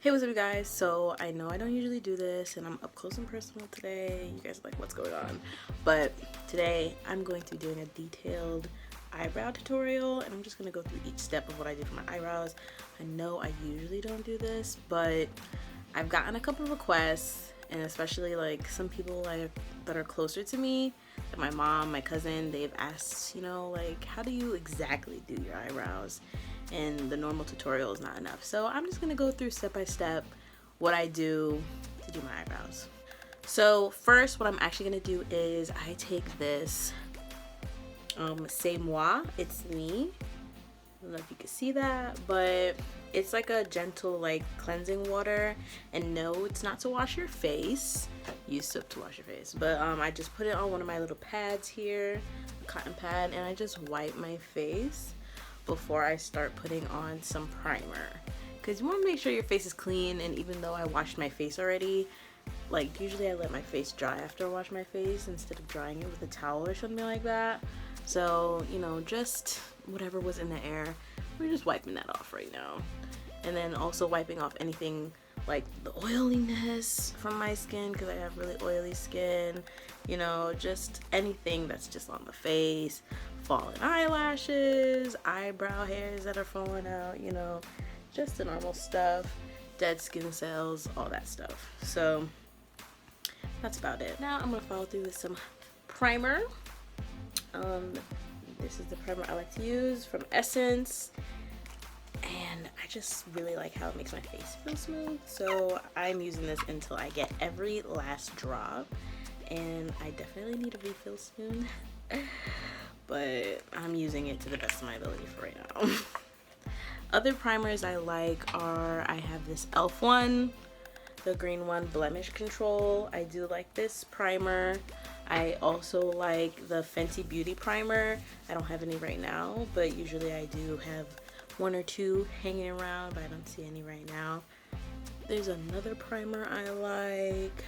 Hey, what's up, you guys? So I know I don't usually do this and I'm up close and personal today. You guys are like, what's going on? But today I'm going to be doing a detailed eyebrow tutorial, and I'm just going to go through each step of what I do for my eyebrows. I know I usually don't do this, but I've gotten a couple of requests, and especially like some people that are closer to me, like my mom, my cousin, they've asked, like, how do you exactly do your eyebrows? And the normal tutorial is not enough. So I'm just gonna go through step by step what I do to do my eyebrows. So first, what I'm actually gonna do is I take this C'est Moi, It's Me. I don't know if you can see that, but it's like a gentle, like, cleansing water. And no, it's not to wash your face. You use soap to wash your face, but I just put it on one of my little pads here, a cotton pad, and I just wipe my face before I start putting on some primer, because you want to make sure your face is clean. And even though I washed my face already, like, usually I let my face dry after I wash my face instead of drying it with a towel or something like that. So, just whatever was in the air, we're just wiping that off right now. And then also wiping off anything like the oiliness from my skin, because I have really oily skin, just anything that's just on the face, fallen eyelashes, eyebrow hairs that are falling out, just the normal stuff, dead skin cells, all that stuff. So that's about it. Now I'm gonna follow through with some primer. This is the primer I like to use from Essence, and I just really like how it makes my face feel smooth. So I'm using this until I get every last drop, and I definitely need a refill soon. But I'm using it to the best of my ability for right now. Other primers I like are, I have this e.l.f. one, the green one, Blemish Control. I do like this primer. I also like the Fenty Beauty primer. I don't have any right now, but usually I do have one or two hanging around, but I don't see any right now. There's another primer I like.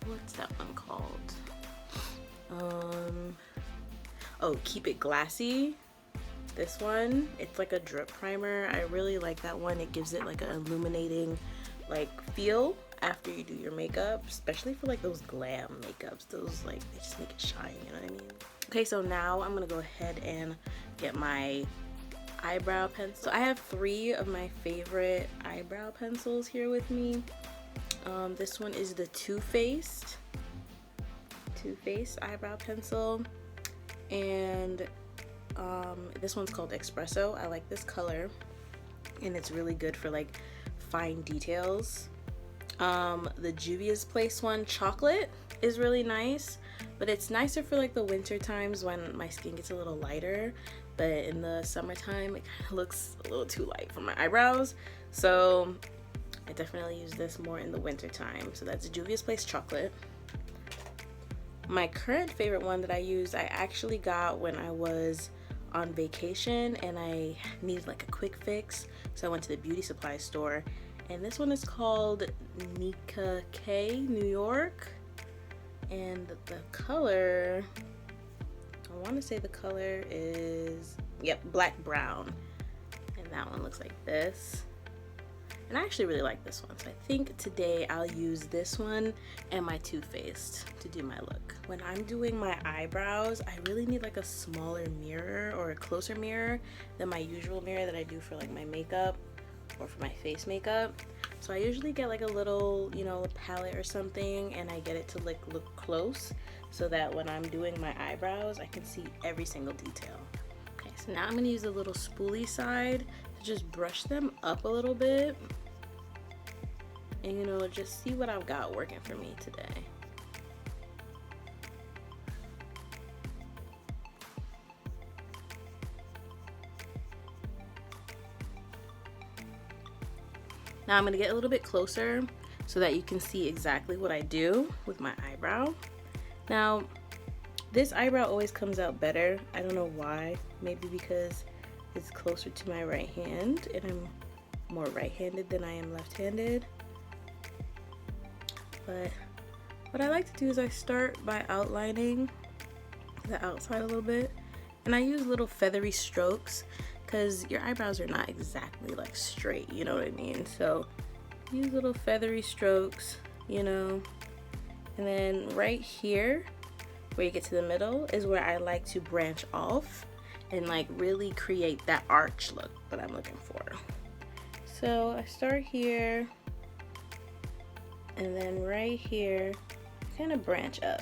What's that one called? Oh, Keep It Glassy. This one, it's like a drip primer. I really like that one. It gives it like an illuminating feel after you do your makeup, especially for like those glam makeups. Those, like, they just make it shine, you know what I mean? Okay, so now I'm gonna go ahead and get my eyebrow pencil. So I have 3 of my favorite eyebrow pencils here with me. This one is the Too Faced eyebrow pencil, and this one's called Espresso. I like this color, and it's really good for like fine details. The Juvia's Place one, Chocolate, is really nice, but it's nicer for like the winter times when my skin gets a little lighter. But in the summertime, it kind of looks a little too light for my eyebrows, so I definitely use this more in the winter time. So that's Juvia's Place Chocolate. My current favorite one that I use, I actually got when I was on vacation and I needed like a quick fix, so I went to the beauty supply store, and this one is called Nika K New York, and the color, I want to say the color is, yep, black brown, and that one looks like this. And I actually really like this one, so I think today I'll use this one and my Too Faced to do my look. When I'm doing my eyebrows, I really need like a smaller mirror or a closer mirror than my usual mirror that I do for like my makeup or for my face makeup. So I usually get like a little, a palette or something, and I get it to like look close so that when I'm doing my eyebrows, I can see every single detail. Okay, so now I'm gonna use a little spoolie side to just brush them up a little bit, and just see what I've got working for me today. Now I'm gonna get a little bit closer so that you can see exactly what I do with my eyebrow. Now, this eyebrow always comes out better. I don't know why. Maybe because it's closer to my right hand, and I'm more right-handed than I am left-handed. But what I like to do is I start by outlining the outside a little bit, and I use little feathery strokes because your eyebrows are not exactly like straight, you know what I mean? So use little feathery strokes, you know. And then right here where you get to the middle is where I like to branch off and like really create that arch look that I'm looking for. So I start here, and then right here kind of branch up.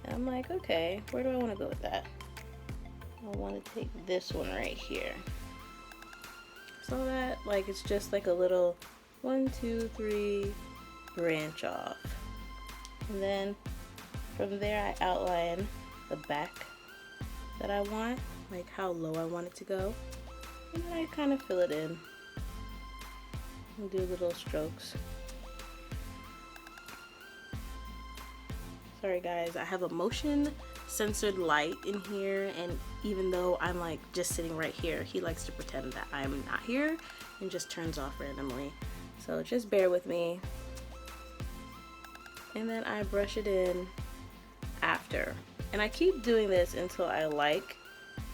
And I'm like, okay, where do I want to go with that? I want to take this one right here. So that like it's just like a little 1, 2, 3 branch off. And then from there I outline the back that I want, like how low I want it to go. And then I kind of fill it in and do little strokes. Sorry guys, I have a motion censored light in here, and even though I'm like just sitting right here, he likes to pretend that I'm not here and just turns off randomly. So just bear with me. And then I brush it in after. And I keep doing this until I like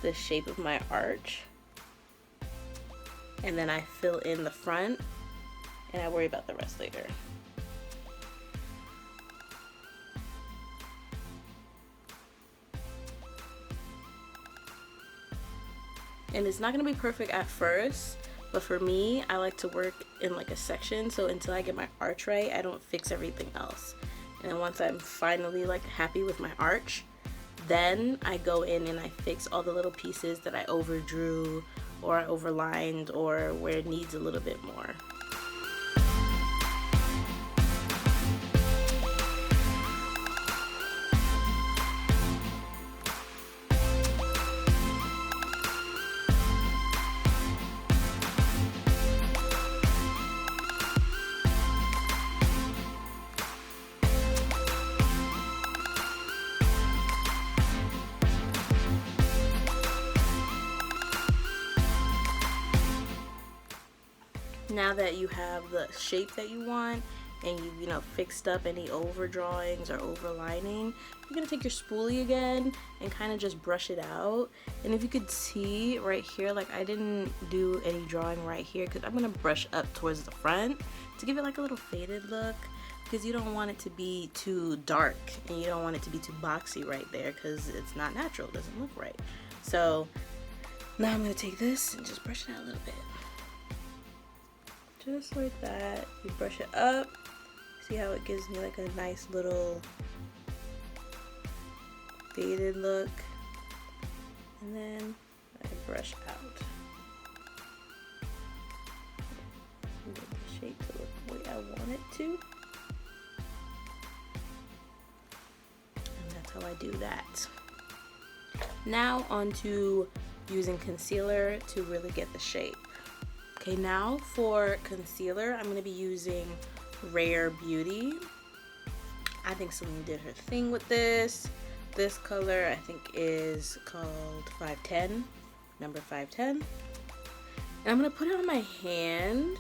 the shape of my arch. And then I fill in the front and I worry about the rest later. And it's not gonna be perfect at first, but for me, I like to work in like a section, so until I get my arch right, I don't fix everything else. And then once I'm finally like happy with my arch, then I go in and I fix all the little pieces that I overdrew or I overlined or where it needs a little bit more. Now that you have the shape that you want and you know fixed up any overdrawings or overlining, you're gonna take your spoolie again and kind of just brush it out. And if you could see right here, like I didn't do any drawing right here because I'm gonna brush up towards the front to give it like a little faded look, because you don't want it to be too dark and you don't want it to be too boxy right there because it's not natural, it doesn't look right. So now I'm gonna take this and just brush it out a little bit. Just like that. You brush it up. See how it gives me like a nice little faded look. And then I brush out. Get the shape to look the way I want it to. And that's how I do that. Now onto using concealer to really get the shape. Okay, now for concealer, I'm going to be using Rare Beauty. I think Celine did her thing with this. This color I think is called 510, number 510. And I'm going to put it on my hand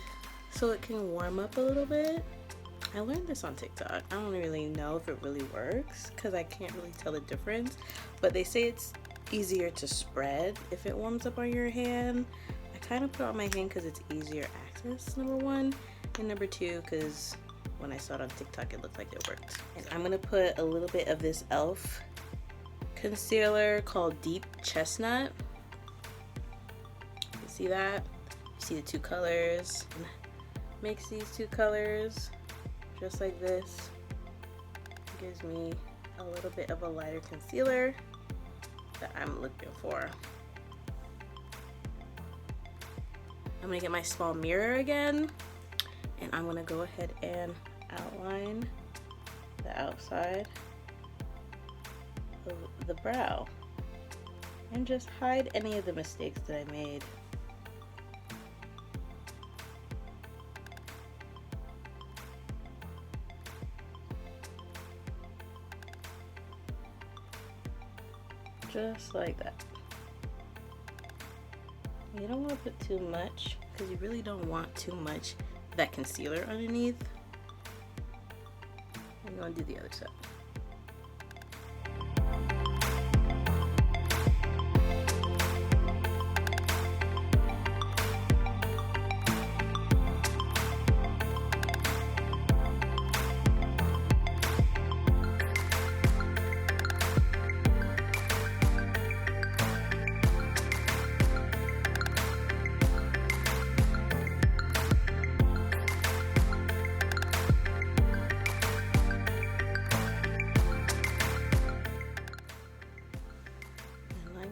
so it can warm up a little bit. I learned this on TikTok. I don't really know if it really works because I can't really tell the difference. But they say it's easier to spread if it warms up on your hand. I kind of put it on my hand because it's easier access, number one, and number two because when I saw it on TikTok it looked like it worked. And I'm gonna put a little bit of this e.l.f. concealer called Deep Chestnut. You see that? You see the two colors. Mix these two colors just like this. It gives me a little bit of a lighter concealer that I'm looking for. I'm gonna get my small mirror again, and I'm gonna go ahead and outline the outside of the brow and just hide any of the mistakes that I made. Just like that. You don't want to put too much because you really don't want too much of that concealer underneath. I'm going to do the other side.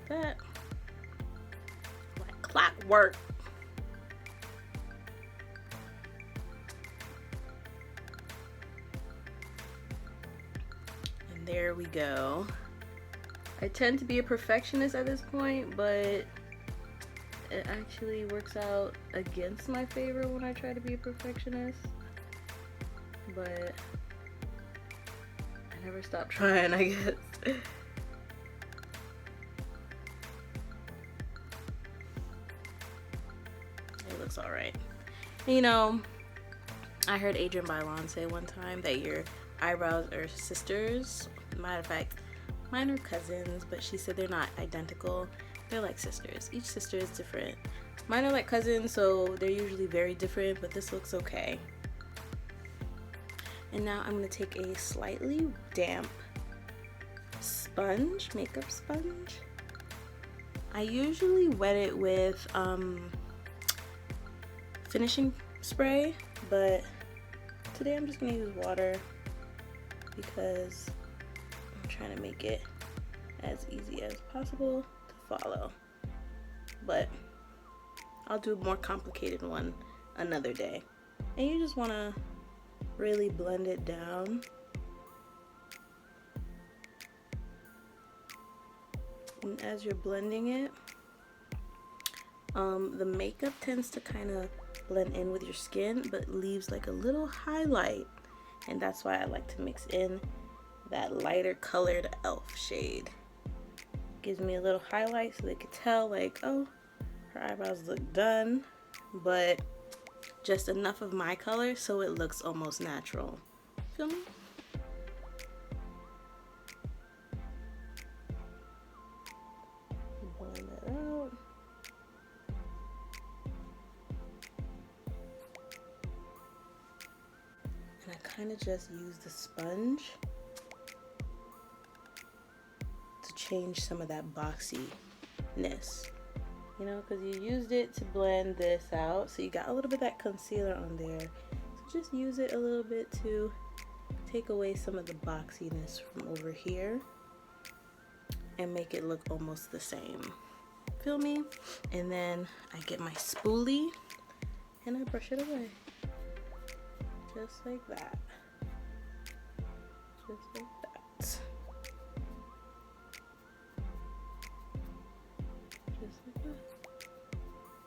like that. Like clockwork. And there we go. I tend to be a perfectionist at this point, but it actually works out against my favor when I try to be a perfectionist. But I never stop trying, I guess. It looks alright. You know, I heard Adrienne Bailon say one time that your eyebrows are sisters. Matter of fact, mine are cousins, but she said they're not identical. They're like sisters. Each sister is different. Mine are like cousins, so they're usually very different, but this looks okay. And now I'm going to take a slightly damp sponge, makeup sponge. I usually wet it with finishing spray, but today I'm just going to use water because I'm trying to make it as easy as possible to follow. But I'll do a more complicated one another day. And you just want to really blend it down. And as you're blending it, the makeup tends to kind of blend in with your skin, but leaves like a little highlight. And that's why I like to mix in that lighter colored e.l.f. shade. Gives me a little highlight so they could tell like, oh, her eyebrows look done, but just enough of my color so it looks almost natural. Feel me? Blend that out. And I kind of just use the sponge to change some of that boxiness. You know, because you used it to blend this out, so you got a little bit of that concealer on there. So just use it a little bit to take away some of the boxiness from over here and make it look almost the same. Feel me? And then I get my spoolie and I brush it away. Just like that. Just like that. Just like that.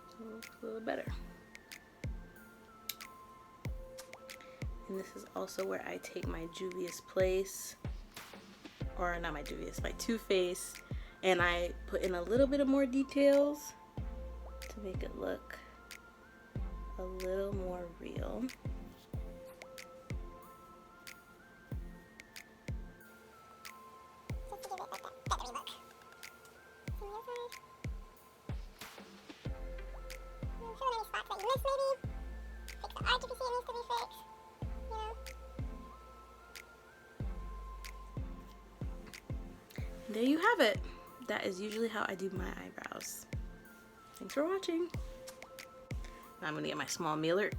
So it looks a little better. And this is also where I take my Juvia's Place, or not my Juvia's, my Too Faced, and I put in a little bit of more details to make it look a little more real. There you have it. That is usually how I do my eyebrows. Thanks for watching. Now I'm gonna get my small mirror.